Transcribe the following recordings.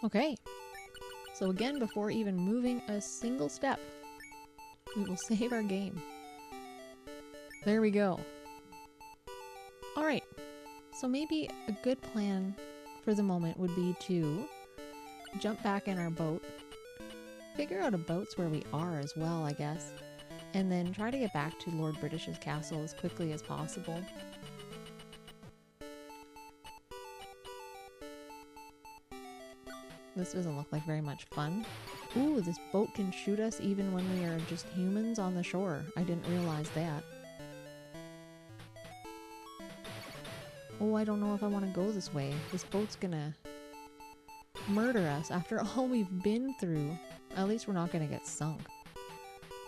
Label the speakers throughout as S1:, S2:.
S1: Okay, so again, before even moving a single step, we will save our game. There we go. Alright, so maybe a good plan for the moment would be to jump back in our boat, figure out abouts where we are as well, I guess, and then try to get back to Lord British's castle as quickly as possible. This doesn't look like very much fun. Ooh, this boat can shoot us even when we are just humans on the shore. I didn't realize that. Oh, I don't know if I want to go this way. This boat's gonna murder us after all we've been through. At least we're not gonna get sunk.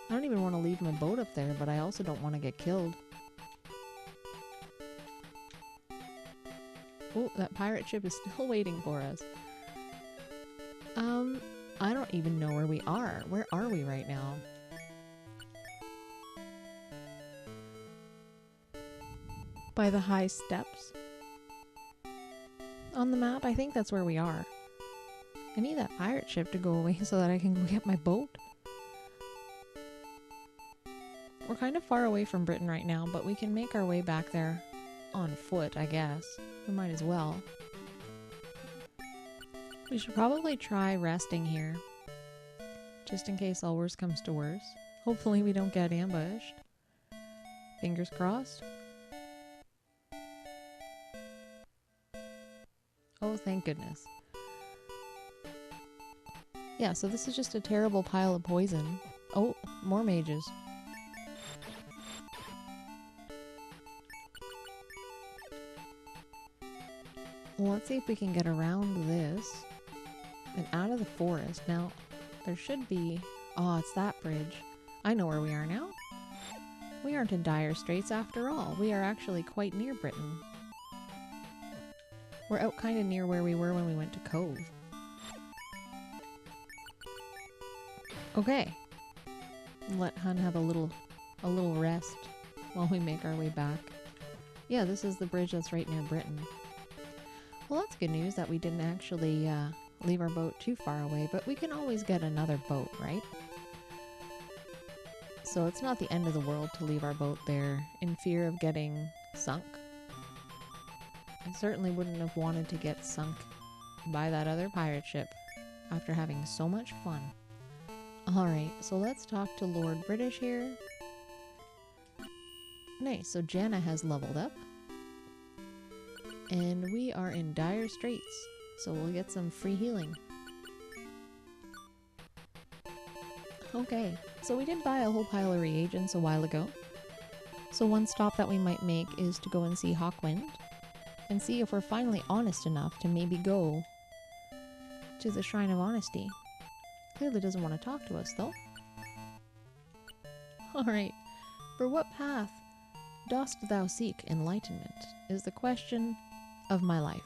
S1: I don't even want to leave my boat up there, but I also don't want to get killed. Oh, that pirate ship is still waiting for us. I don't even know where we are. Where are we right now? By the high steps on the map, I think that's where we are. I need that pirate ship to go away so that I can go get my boat. We're kind of far away from Britain right now, but we can make our way back there on foot, I guess. We might as well. We should probably try resting here, just in case all worse comes to worse. Hopefully we don't get ambushed. Fingers crossed. Oh, thank goodness. Yeah, so this is just a terrible pile of poison. Oh, more mages. Well, let's see if we can get around this and out of the forest. Now, there should be... Oh, it's that bridge. I know where we are now. We aren't in dire straits after all. We are actually quite near Britain. We're out kind of near where we were when we went to Cove. Okay. Let Hun have a little rest while we make our way back. Yeah, this is the bridge that's right near Britain. Well, that's good news that we didn't actually leave our boat too far away, but we can always get another boat, right? So it's not the end of the world to leave our boat there in fear of getting sunk. I certainly wouldn't have wanted to get sunk by that other pirate ship after having so much fun. Alright, so let's talk to Lord British here. Nice, so Janna has leveled up. And we are in dire straits, so we'll get some free healing. Okay, so we did buy a whole pile of reagents a while ago. So one stop that we might make is to go and see Hawkwind and see if we're finally honest enough to maybe go to the Shrine of Honesty. Clearly doesn't want to talk to us though. Alright, for what path dost thou seek enlightenment is the question of my life.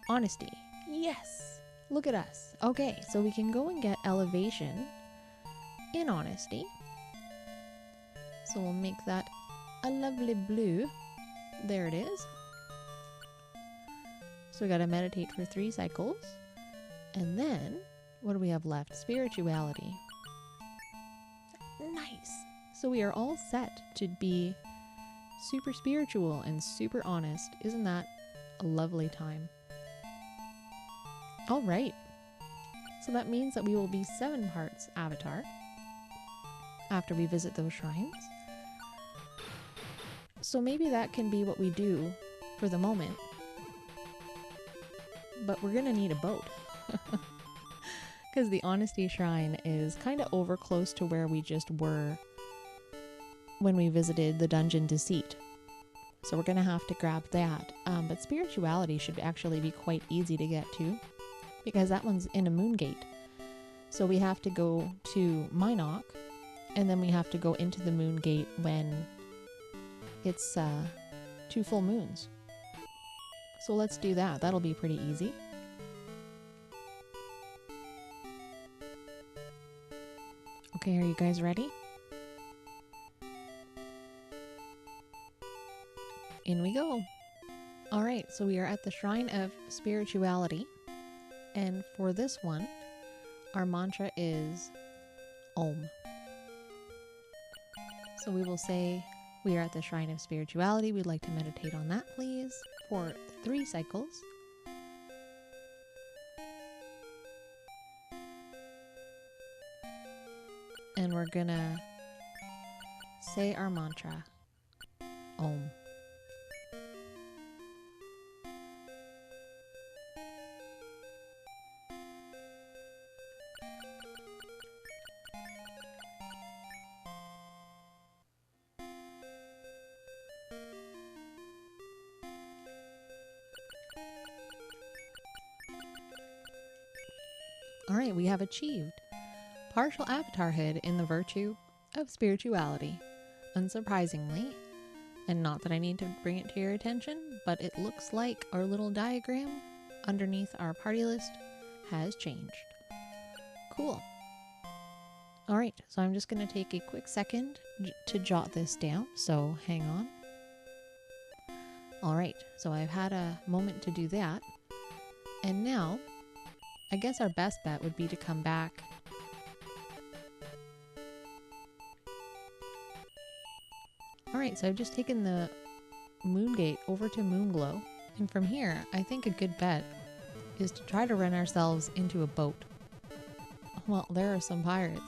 S1: Honesty. Yes! Look at us. Okay, so we can go and get elevation in honesty. So we'll make that a lovely blue. There it is. So we gotta meditate for 3 cycles. And then, what do we have left? Spirituality. Nice! So we are all set to be super spiritual and super honest. Isn't that a lovely time? Alright. So that means that we will be 7 parts avatar after we visit those shrines. So maybe that can be what we do for the moment. But we're gonna need a boat. Because the Honesty Shrine is kind of over close to where we just were when we visited the Dungeon Deceit. So we're gonna have to grab that. But Spirituality should actually be quite easy to get to, because that one's in a moon gate. So we have to go to Minok, and then we have to go into the moon gate when it's 2 full moons. So let's do that. That'll be pretty easy. Okay, are you guys ready? In we go. Alright, so we are at the Shrine of Spirituality. And we are going to And for this one, our mantra is Om. So we will say, we are at the Shrine of Spirituality. We'd like to meditate on that, please, for 3 cycles. And we're gonna say our mantra, Om. All right, we have achieved partial avatarhood in the virtue of spirituality. Unsurprisingly, and not that I need to bring it to your attention, but it looks like our little diagram underneath our party list has changed. Cool. All right, so I'm just going to take a quick second to jot this down, so hang on. All right, so I've had a moment to do that, and now I guess our best bet would be to come back Alright, so I've just taken the moon gate over to Moonglow, and from here, I think a good bet is to try to run ourselves into a boat. Well, there are some pirates.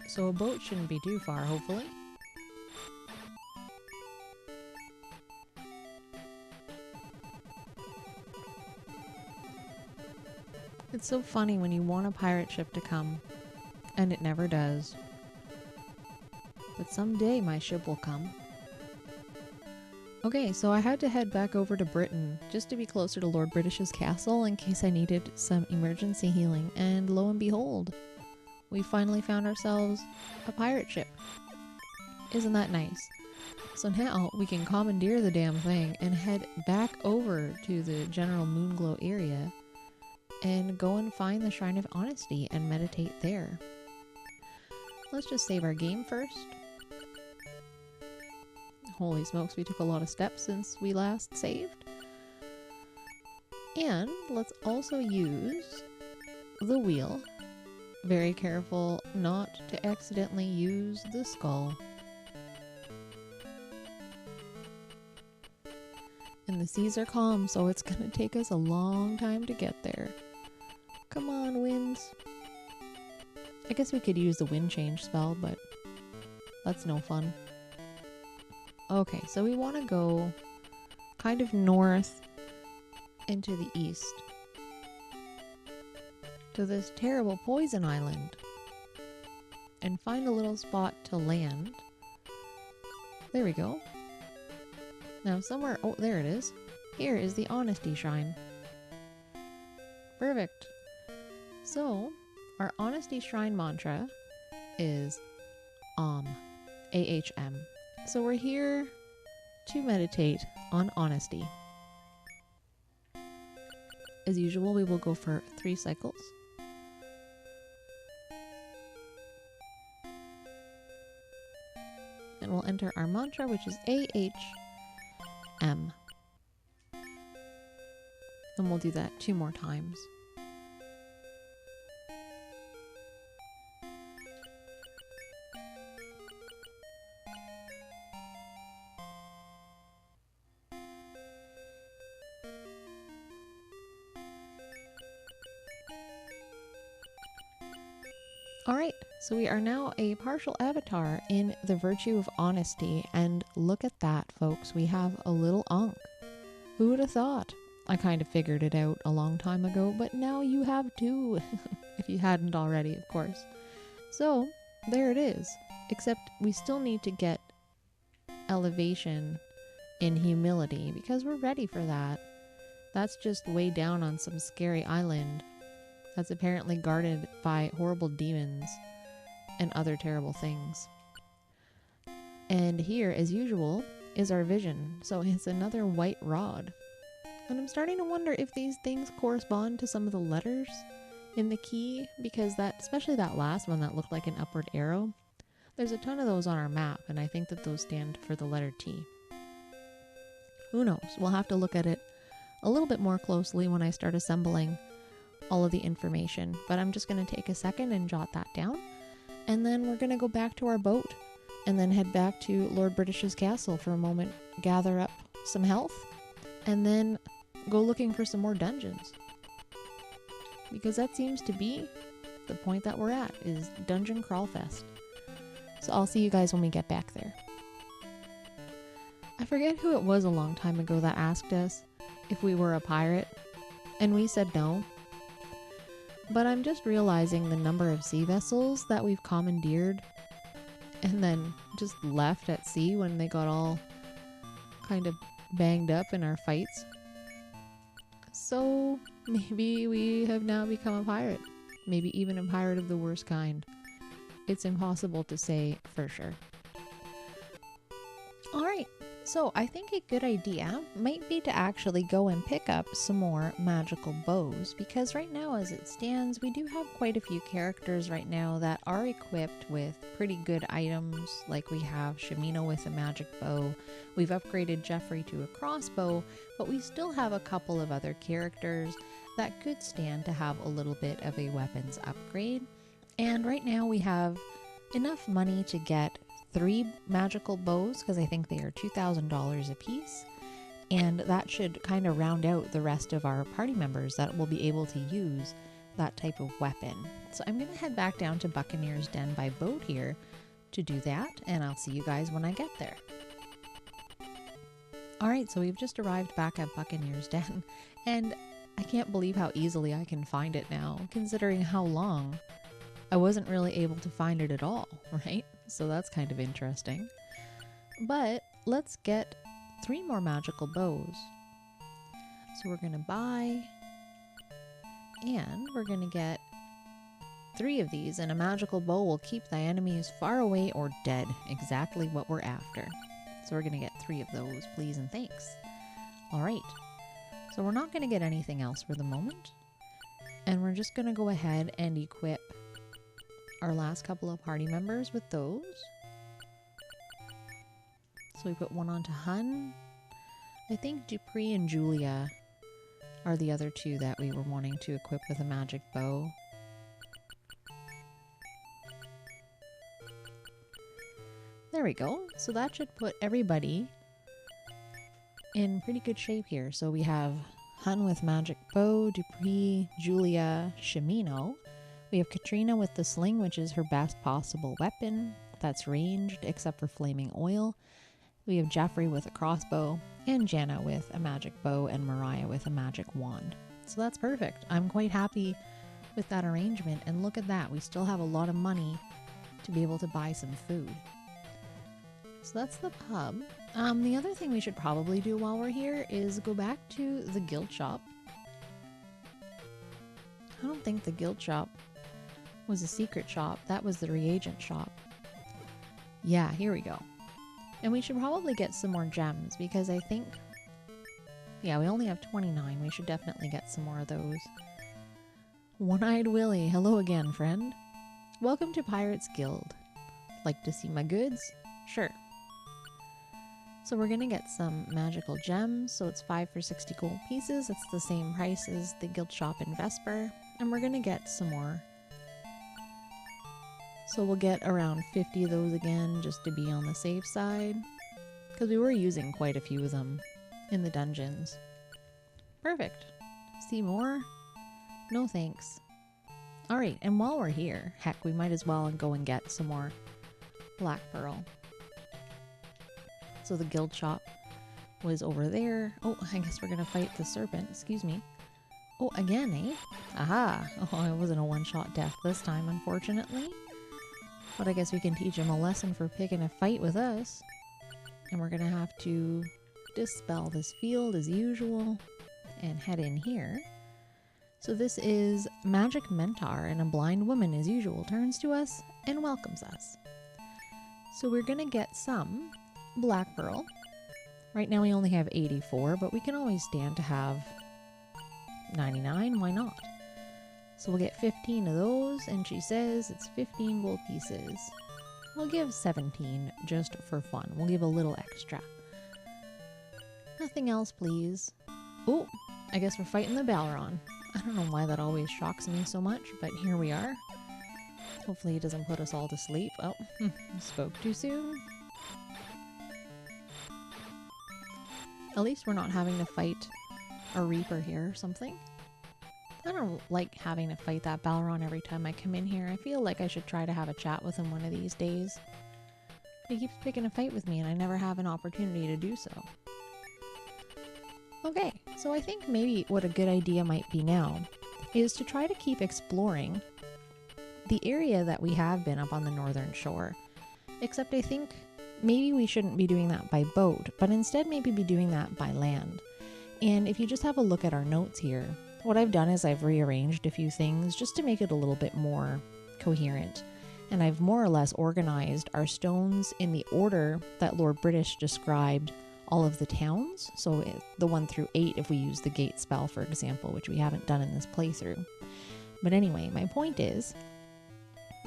S1: So a boat shouldn't be too far, hopefully. It's so funny when you want a pirate ship to come, and it never does. But someday my ship will come. Okay, so I had to head back over to Britain just to be closer to Lord British's castle in case I needed some emergency healing, and lo and behold, we finally found ourselves a pirate ship. Isn't that nice? So now we can commandeer the damn thing and head back over to the general Moonglow area and go and find the Shrine of Honesty and meditate there. Let's just save our game first. Holy smokes, we took a lot of steps since we last saved. And let's also use the wheel. Very careful not to accidentally use the skull. And the seas are calm, so it's gonna take us a long time to get there. Come on, winds. I guess we could use the wind change spell, but that's no fun. Okay, so we want to go kind of north into the east to this terrible poison island and find a little spot to land. There we go. Now somewhere, oh, there it is. Here is the Honesty Shrine. Perfect. So, our Honesty Shrine mantra is AHM. So we're here to meditate on honesty. As usual, we will go for 3 cycles. And we'll enter our mantra, which is AHM. And we'll do that 2 more times. Alright, so we are now a partial avatar in the virtue of honesty, and look at that, folks, we have a little Ankh. Who would have thought? I kind of figured it out a long time ago, but now you have too, if you hadn't already, of course. So, there it is, except we still need to get elevation in humility, because we're ready for that. That's just way down on some scary island that's apparently guarded by horrible demons and other terrible things. And here, as usual, is our vision. So it's another white rod. And I'm starting to wonder if these things correspond to some of the letters in the key, because that, especially that last one that looked like an upward arrow, there's a ton of those on our map, and I think that those stand for the letter T. Who knows? We'll have to look at it a little bit more closely when I start assembling all of the information. But I'm just going to take a second and jot that down. And then we're going to go back to our boat and then head back to Lord British's castle for a moment, gather up some health, and then go looking for some more dungeons. Because that seems to be the point that we're at, is Dungeon Crawlfest. So I'll see you guys when we get back there. I forget who it was a long time ago that asked us if we were a pirate, and we said no. But I'm just realizing the number of sea vessels that we've commandeered and then just left at sea when they got all kind of banged up in our fights. So maybe we have now become a pirate. Maybe even a pirate of the worst kind. It's impossible to say for sure. Alright, so I think a good idea might be to actually go and pick up some more magical bows, because right now as it stands, we do have quite a few characters right now that are equipped with pretty good items. Like we have Shimino with a magic bow, we've upgraded Jeffrey to a crossbow, but we still have a couple of other characters that could stand to have a little bit of a weapons upgrade. And right now we have enough money to get 3 magical bows, because I think they are $2,000 a piece, and that should kind of round out the rest of our party members that will be able to use that type of weapon. So I'm going to head back down to Buccaneer's Den by boat here to do that, and I'll see you guys when I get there. Alright, so we've just arrived back at Buccaneer's Den, and I can't believe how easily I can find it now, considering how long I wasn't really able to find it at all, right? So that's kind of interesting. But let's get 3 more magical bows. So we're going to buy, and we're going to get 3 of these, and a magical bow will keep thy enemies far away or dead. Exactly what we're after. So we're going to get 3 of those, please and thanks. Alright, so we're not going to get anything else for the moment. And we're just going to go ahead and equip our last couple of party members with those. So we put one onto Hun. I think Dupree and Julia are the other 2 that we were wanting to equip with a magic bow. There we go. So that should put everybody in pretty good shape here. So we have Hun with magic bow, Dupree, Julia, Shimino. We have Katrina with the sling, which is her best possible weapon. That's ranged, except for flaming oil. We have Jeffrey with a crossbow, and Jana with a magic bow, and Mariah with a magic wand. So that's perfect. I'm quite happy with that arrangement, and look at that. We still have a lot of money to be able to buy some food. So that's the pub. The other thing we should probably do while we're here is go back to the guild shop. I don't think the guild shop was a secret shop. That was the reagent shop. Yeah, here we go. And we should probably get some more gems, because I think, yeah, we only have 29. We should definitely get some more of those. One-Eyed Willie, hello again, friend. Welcome to Pirates Guild. Like to see my goods? Sure. So we're gonna get some magical gems. So it's 5 for 60 gold pieces. It's the same price as the guild shop in Vesper. And we're gonna get some more. So we'll get around 50 of those again, just to be on the safe side, because we were using quite a few of them in the dungeons. Perfect. See more? No thanks. Alright, and while we're here, heck, we might as well go and get some more black pearl. So the guild shop was over there. Oh, I guess we're gonna fight the serpent, excuse me. Oh, again, eh? Aha! Oh, it wasn't a one-shot death this time, unfortunately. But I guess we can teach him a lesson for picking a fight with us. And we're going to have to dispel this field as usual and head in here. So this is Magic Mentor, and a blind woman as usual turns to us and welcomes us. So we're going to get some black pearl. Right now we only have 84, but we can always stand to have 99, why not? So we'll get 15 of those, and she says it's 15 gold pieces. We'll give 17 just for fun. We'll give a little extra. Nothing else, please. Ooh, I guess we're fighting the Balron. I don't know why that always shocks me so much, but here we are. Hopefully he doesn't put us all to sleep. Oh, spoke too soon. At least we're not having to fight a Reaper here or something. I don't like having to fight that Balron every time I come in here. I feel like I should try to have a chat with him one of these days. He keeps picking a fight with me and I never have an opportunity to do so. Okay, so I think maybe what a good idea might be now is to try to keep exploring the area that we have been up on the northern shore. Except I think maybe we shouldn't be doing that by boat, but instead maybe be doing that by land. And if you just have a look at our notes here, what I've done is I've rearranged a few things just to make it a little bit more coherent. And I've more or less organized our stones in the order that Lord British described all of the towns. So the 1 through 8 if we use the gate spell, for example, which we haven't done in this playthrough. But anyway, my point is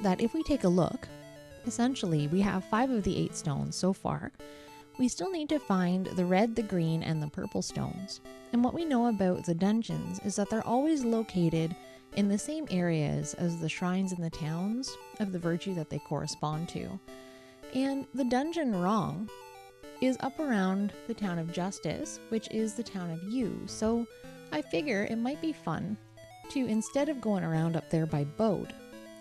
S1: that if we take a look, essentially we have 5 of the 8 stones so far. We still need to find the red, the green, and the purple stones. And what we know about the dungeons is that they're always located in the same areas as the shrines in the towns of the virtue that they correspond to. And the dungeon wrong is up around the town of Justice, which is the town of Yew. So I figure it might be fun to, instead of going around up there by boat,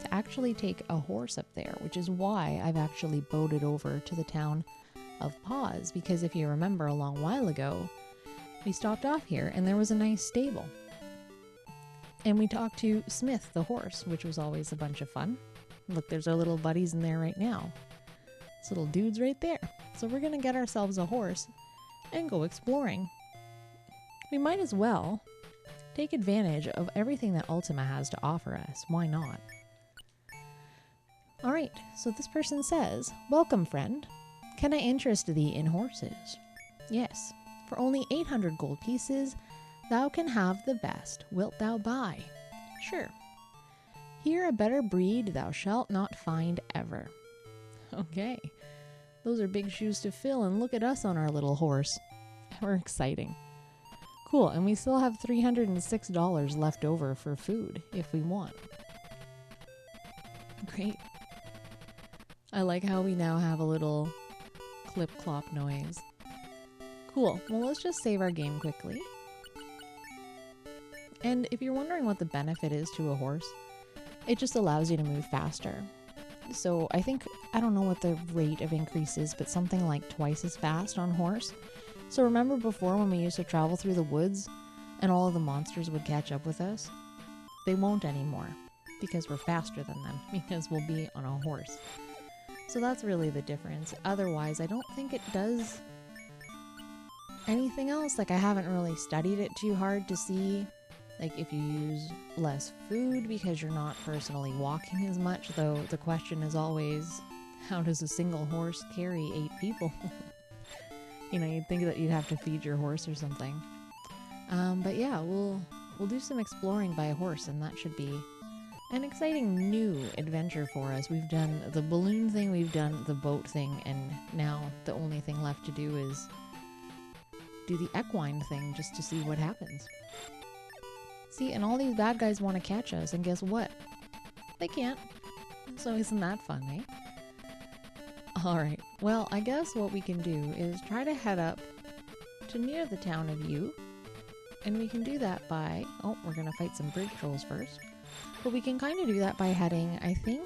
S1: to actually take a horse up there, which is why I've actually boated over to the town of Paws, because if you remember a long while ago, we stopped off here and there was a nice stable. And we talked to Smith, the horse, which was always a bunch of fun. Look, there's our little buddies in there right now. This little dude's right there. So we're going to get ourselves a horse and go exploring. We might as well take advantage of everything that Ultima has to offer us. Why not? Alright, so this person says, "Welcome, friend. Can I interest thee in horses? Yes, for only 800 gold pieces, thou can have the best. Wilt thou buy? Sure. Here a better breed thou shalt not find ever." Okay, those are big shoes to fill, and look at us on our little horse. We're exciting. Cool, and we still have $306 left over for food if we want. Great. I like how we now have a little clip-clop noise. Cool, well let's just save our game quickly. And if you're wondering what the benefit is to a horse, it just allows you to move faster. So I think, I don't know what the rate of increase is, but something like twice as fast on horse. So remember before when we used to travel through the woods and all of the monsters would catch up with us? They won't anymore because we're faster than them, because we'll be on a horse. So that's really the difference. Otherwise, I don't think it does anything else. Like, I haven't really studied it too hard to see, like, if you use less food because you're not personally walking as much, though the question is always, how does a single horse carry 8 people? You know, you'd think that you'd have to feed your horse or something. But yeah, we'll do some exploring by a horse, and that should be an exciting new adventure for us. We've done the balloon thing, we've done the boat thing, and now the only thing left to do is do the equine thing just to see what happens. See, and all these bad guys want to catch us, and guess what? They can't. So isn't that fun, eh? Alright, well, I guess what we can do is try to head up to near the town of Yew, and we can do that by, oh, we're gonna fight some bridge trolls first, but we can kind of do that by heading, I think,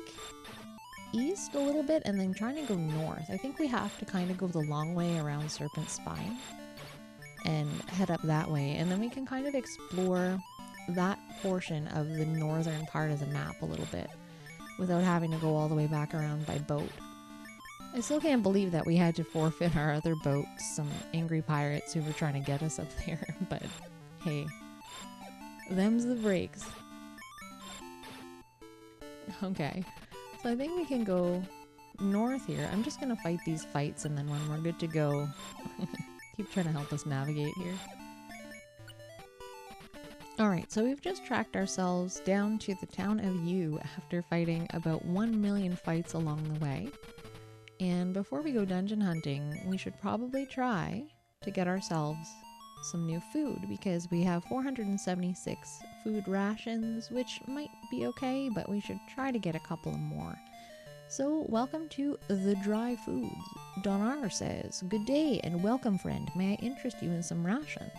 S1: east a little bit, and then trying to go north. I think we have to kind of go the long way around Serpent Spine, and head up that way, and then we can kind of explore that portion of the northern part of the map a little bit, without having to go all the way back around by boat. I still can't believe that we had to forfeit our other boat, some angry pirates who were trying to get us up there, but hey, them's the breaks. Okay, so I think we can go north here. I'm just gonna fight these fights, and then when we're good to go, keep trying to help us navigate here. Alright, so we've just tracked ourselves down to the town of Yew after fighting about 1 million fights along the way. And before we go dungeon hunting, we should probably try to get ourselves some new food because we have 476 food rations, which might be okay, but we should try to get a couple more. So, welcome to the dry foods. Donar says, "Good day and welcome, friend. May I interest you in some rations?"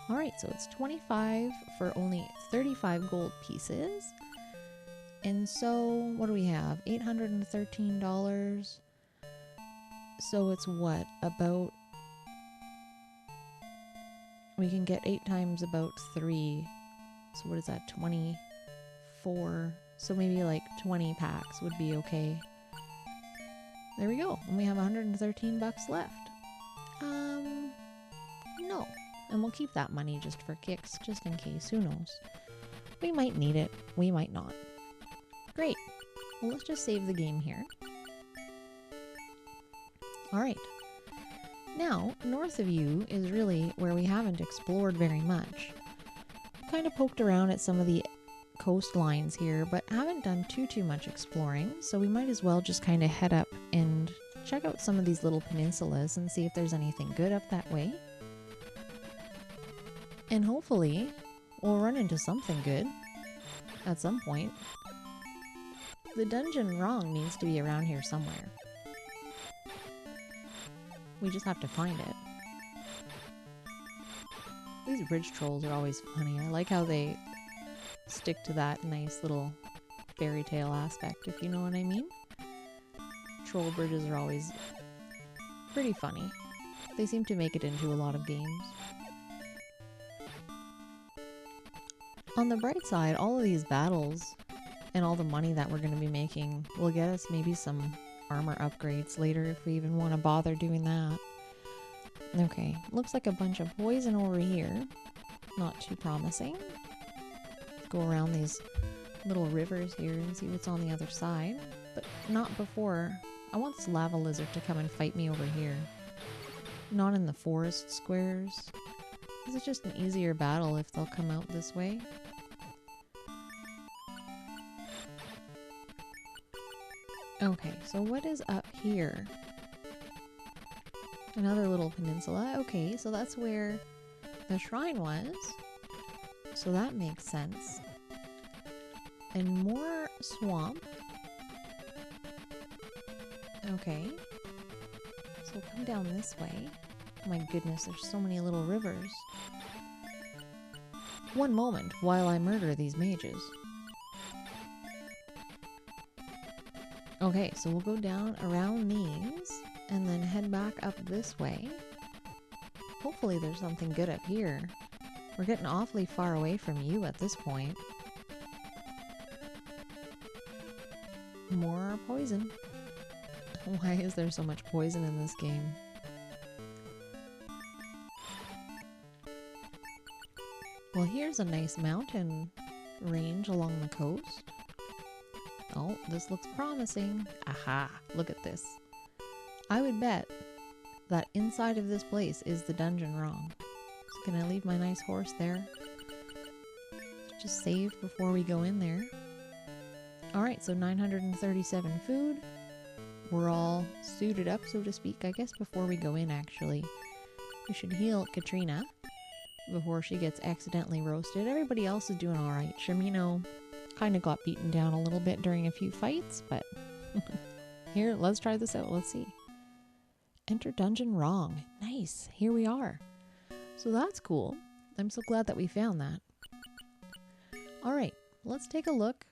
S1: Alright, so it's 25 for only 35 gold pieces. And so, what do we have? $813. So it's what? About... We can get 8 times about 3. So what is that? 24. So maybe like 20 packs would be okay. There we go. And we have 113 bucks left. No. And we'll keep that money just for kicks, just in case. Who knows? We might need it. We might not. Great. Well, let's just save the game here. Alright. Now, north of you is really where we haven't explored very much. Kind of poked around at some of the coastlines here, but haven't done too much exploring, so we might as well just kind of head up and check out some of these little peninsulas and see if there's anything good up that way. And hopefully, we'll run into something good at some point. The dungeon wrong needs to be around here somewhere. We just have to find it. These bridge trolls are always funny. I like how they stick to that nice little fairy tale aspect, if you know what I mean. Troll bridges are always pretty funny. They seem to make it into a lot of games. On the bright side, all of these battles and all the money that we're going to be making will get us maybe some armor upgrades later if we even want to bother doing that. Okay, looks like a bunch of poison over here. Not too promising. Let's go around these little rivers here and see what's on the other side. But not before. I want this lava lizard to come and fight me over here. Not in the forest squares. This is just an easier battle if they'll come out this way. Okay, so what is up here? Another little peninsula. Okay, so that's where the shrine was. So that makes sense. And more swamp. Okay. So come down this way. Oh my goodness, there's so many little rivers. One moment while I murder these mages. Okay, so we'll go down around these and then head back up this way. Hopefully there's something good up here. We're getting awfully far away from you at this point. More poison. Why is there so much poison in this game? Well, here's a nice mountain range along the coast. Oh, this looks promising. Aha, look at this. I would bet that inside of this place is the dungeon wrong. So can I leave my nice horse there? Just save before we go in there. Alright, so 937 food. We're all suited up, so to speak. I guess before we go in, actually, we should heal Katrina before she gets accidentally roasted. Everybody else is doing alright. Shermino kind of got beaten down a little bit during a few fights, but here, let's try this out. Let's see. Enter dungeon wrong. Nice. Here we are. So that's cool. I'm so glad that we found that. Alright, let's take a look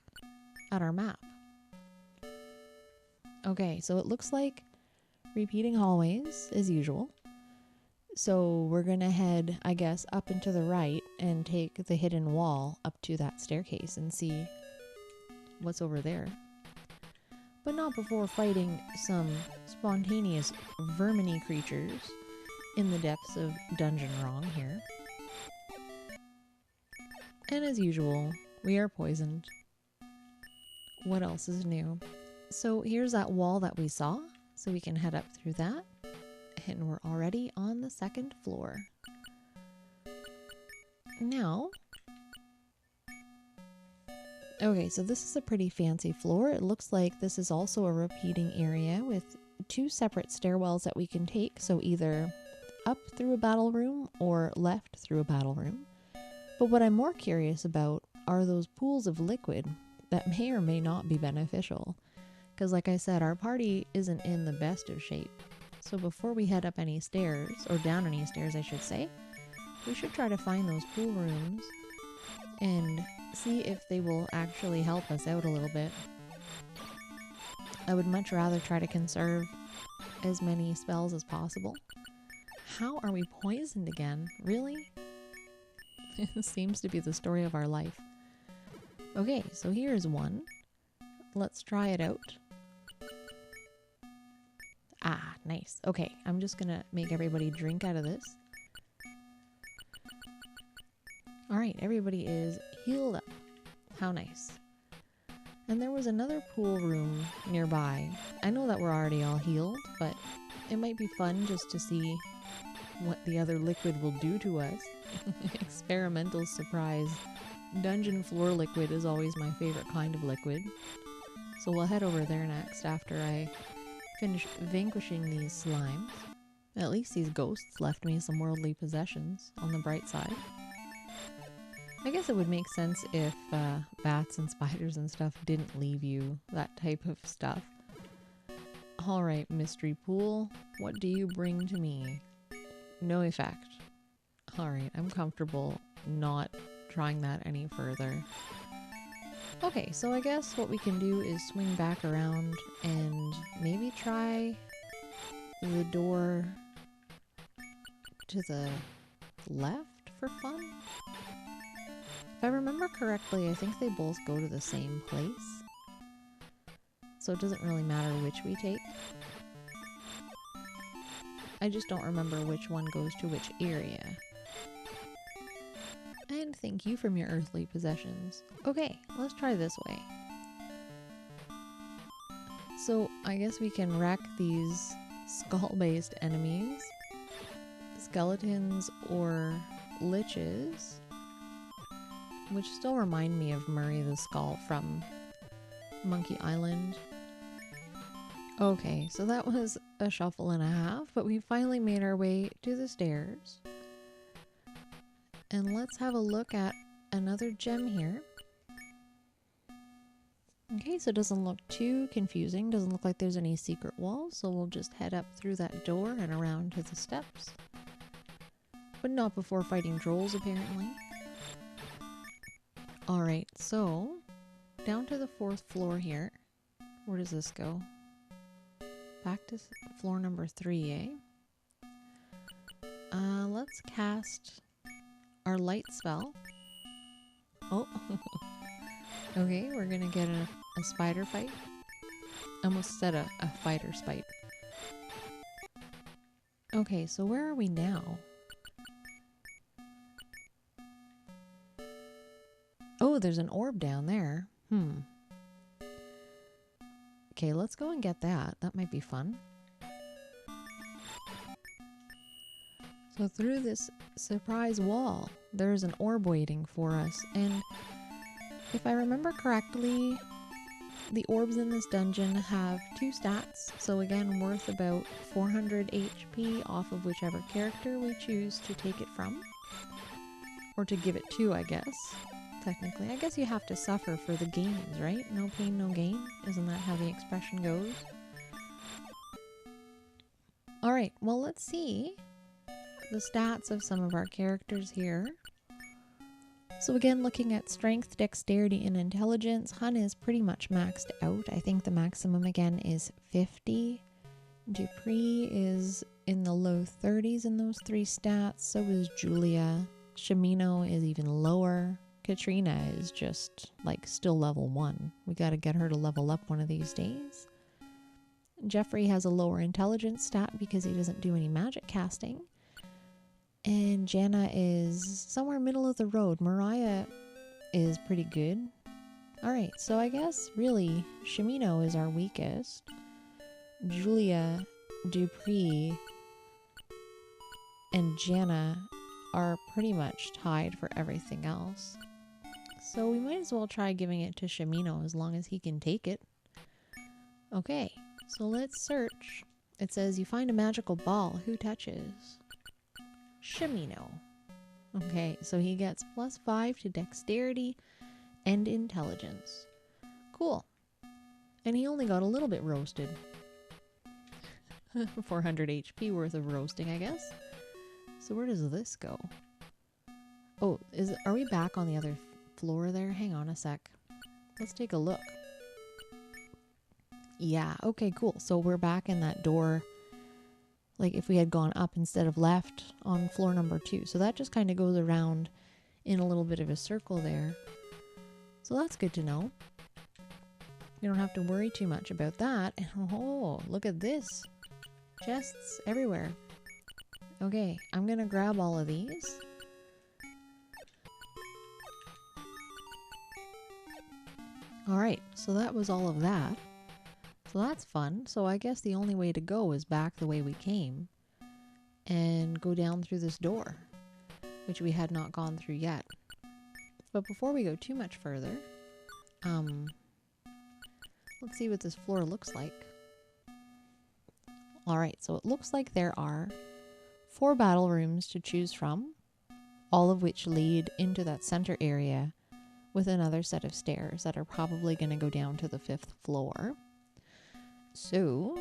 S1: at our map. Okay, so it looks like repeating hallways as usual. So we're gonna head, I guess, up and to the right and take the hidden wall up to that staircase and see what's over there. But not before fighting some spontaneous verminy creatures in the depths of dungeon wrong here. And as usual, we are poisoned. What else is new? So here's that wall that we saw, so we can head up through that. And we're already on the second floor. Now, okay, so this is a pretty fancy floor. It looks like this is also a repeating area with 2 separate stairwells that we can take. So either up through a battle room or left through a battle room. But what I'm more curious about are those pools of liquid that may or may not be beneficial. Because like I said, our party isn't in the best of shape. So before we head up any stairs, or down any stairs I should say, we should try to find those pool rooms and see if they will actually help us out a little bit. I would much rather try to conserve as many spells as possible. How are we poisoned again? Really? It seems to be the story of our life. Okay, so here's one. Let's try it out. Ah, nice. Okay, I'm just gonna make everybody drink out of this. Alright, everybody is healed up. How nice. And there was another pool room nearby. I know that we're already all healed, but it might be fun just to see what the other liquid will do to us. Experimental surprise. Dungeon floor liquid is always my favorite kind of liquid. So we'll head over there next after I finish vanquishing these slimes. At least these ghosts left me some worldly possessions on the bright side. I guess it would make sense if bats and spiders and stuff didn't leave you that type of stuff. Alright, mystery pool, what do you bring to me? No effect. Alright, I'm comfortable not trying that any further. Okay, so I guess what we can do is swing back around and maybe try the door to the left for fun? If I remember correctly, I think they both go to the same place. So it doesn't really matter which we take. I just don't remember which one goes to which area. And thank you from your earthly possessions. Okay, let's try this way. So I guess we can wreck these skull-based enemies, skeletons or liches, which still remind me of Murray the Skull from Monkey Island. Okay, so that was a shuffle and a half, but we finally made our way to the stairs. And let's have a look at another gem here. Okay, so it doesn't look too confusing. Doesn't look like there's any secret walls, so we'll just head up through that door and around to the steps. But not before fighting trolls, apparently. Alright, so down to the 4th floor here. Where does this go? Back to floor number 3, eh? Let's cast our light spell. Oh, okay, we're gonna get a spider fight. I almost said a fighter spite. Okay, so where are we now? Oh, there's an orb down there. Okay, let's go and get that. That might be fun. So through this surprise wall, there's an orb waiting for us. And if I remember correctly, the orbs in this dungeon have 2 stats. So again, worth about 400 HP off of whichever character we choose to take it from. Or to give it to, I guess. Technically. I guess you have to suffer for the gains, right? No pain, no gain. Isn't that how the expression goes? Alright, well let's see the stats of some of our characters here. So again, looking at strength, dexterity, and intelligence, Hun is pretty much maxed out. I think the maximum again is 50. Dupree is in the low 30s in those 3 stats. So is Julia. Shimino is even lower. Katrina is just like still level 1. We gotta get her to level up one of these days. Jeffrey has a lower intelligence stat because he doesn't do any magic casting. And Jana is somewhere middle of the road. Mariah is pretty good. Alright, so I guess really Shimino is our weakest. Julia, Dupree, and Jana are pretty much tied for everything else. So we might as well try giving it to Shimino as long as he can take it. Okay, so let's search. It says you find a magical ball. Who touches? Shimino. Okay, so he gets +5 to dexterity and intelligence. Cool. And he only got a little bit roasted. 400 HP worth of roasting, I guess. So where does this go? Oh, are we back on the other floor there? Hang on a sec. Let's take a look. Yeah, okay, cool. So we're back in that door. Like if we had gone up instead of left on floor number 2. So that just kind of goes around in a little bit of a circle there. So that's good to know. You don't have to worry too much about that. Oh, look at this. Chests everywhere. Okay, I'm gonna grab all of these. Alright, so that was all of that. So that's fun. So I guess the only way to go is back the way we came and go down through this door, which we had not gone through yet. But before we go too much further, let's see what this floor looks like. Alright, so it looks like there are 4 battle rooms to choose from, all of which lead into that center area with another set of stairs that are probably going to go down to the 5th floor. So,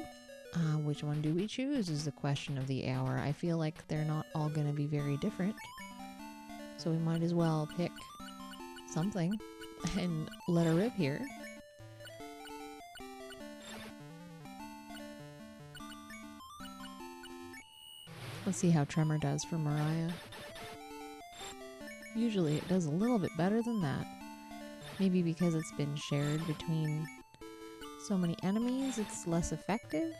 S1: which one do we choose is the question of the hour. I feel like they're not all going to be very different. So we might as well pick something and let her rip here. Let's see how Tremor does for Mariah. Usually it does a little bit better than that. Maybe because it's been shared between so many enemies, it's less effective.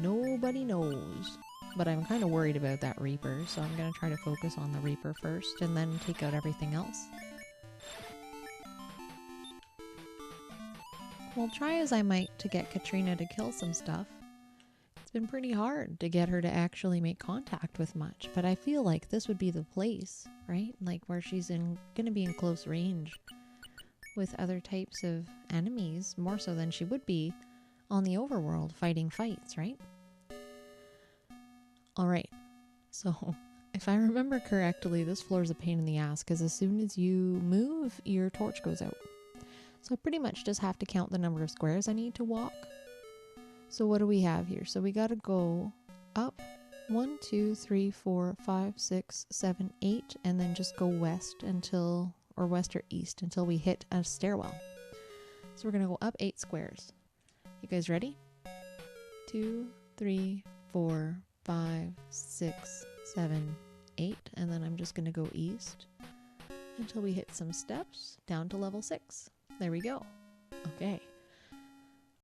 S1: Nobody knows. But I'm kind of worried about that Reaper, so I'm going to try to focus on the Reaper first and then take out everything else. Well, try as I might to get Katrina to kill some stuff. It's been pretty hard to get her to actually make contact with much, but I feel like this would be the place, right? Like where she's going to be in close range with other types of enemies, more so than she would be on the overworld fighting fights, right? Alright, so if I remember correctly, this floor is a pain in the ass because as soon as you move, your torch goes out. So I pretty much just have to count the number of squares I need to walk. So what do we have here? So we gotta go up 1, 2, 3, 4, 5, 6, 7, 8, and then just go west until, or west or east until we hit a stairwell. So we're gonna go up 8 squares. You guys ready? 2, 3, 4, 5, 6, 7, 8, and then I'm just gonna go east until we hit some steps down to level 6. There we go. Okay.